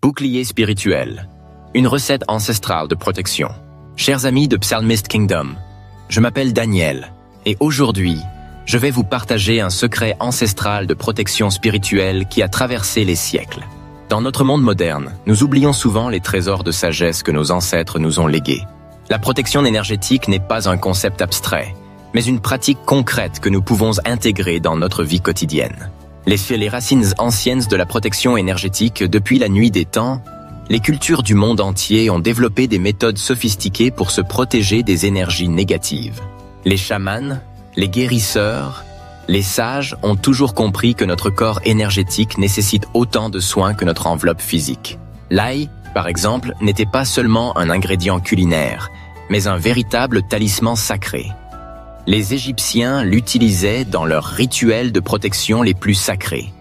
Bouclier spirituel. Une recette ancestrale de protection. Chers amis de Psalmist Kingdom, je m'appelle Daniel et aujourd'hui, je vais vous partager un secret ancestral de protection spirituelle qui a traversé les siècles. Dans notre monde moderne, nous oublions souvent les trésors de sagesse que nos ancêtres nous ont légués. La protection énergétique n'est pas un concept abstrait, mais une pratique concrète que nous pouvons intégrer dans notre vie quotidienne. Les racines anciennes de la protection énergétique depuis la nuit des temps, les cultures du monde entier ont développé des méthodes sophistiquées pour se protéger des énergies négatives. Les chamans, les guérisseurs, les sages ont toujours compris que notre corps énergétique nécessite autant de soins que notre enveloppe physique. L'ail, par exemple, n'était pas seulement un ingrédient culinaire, mais un véritable talisman sacré. Les Égyptiens l'utilisaient dans leurs rituels de protection les plus sacrés,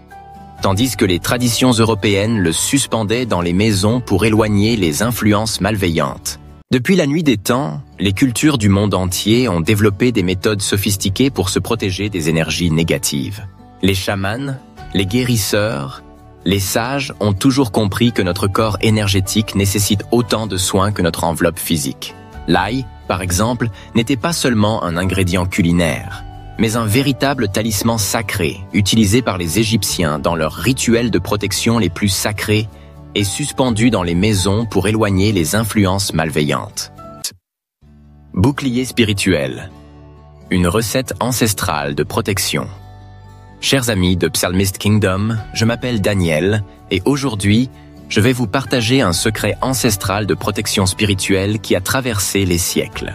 tandis que les traditions européennes le suspendaient dans les maisons pour éloigner les influences malveillantes. Depuis la nuit des temps, les cultures du monde entier ont développé des méthodes sophistiquées pour se protéger des énergies négatives. Les chamans, les guérisseurs, les sages ont toujours compris que notre corps énergétique nécessite autant de soins que notre enveloppe physique. L'ail, par exemple, n'était pas seulement un ingrédient culinaire, mais un véritable talisman sacré utilisé par les Égyptiens dans leurs rituels de protection les plus sacrés et suspendu dans les maisons pour éloigner les influences malveillantes. Bouclier spirituel. Une recette ancestrale de protection. Chers amis de Psalmist Kingdom, je m'appelle Daniel et aujourd'hui, je vais vous partager un secret ancestral de protection spirituelle qui a traversé les siècles.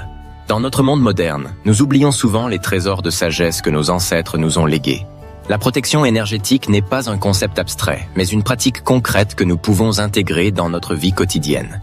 Dans notre monde moderne, nous oublions souvent les trésors de sagesse que nos ancêtres nous ont légués. La protection énergétique n'est pas un concept abstrait, mais une pratique concrète que nous pouvons intégrer dans notre vie quotidienne.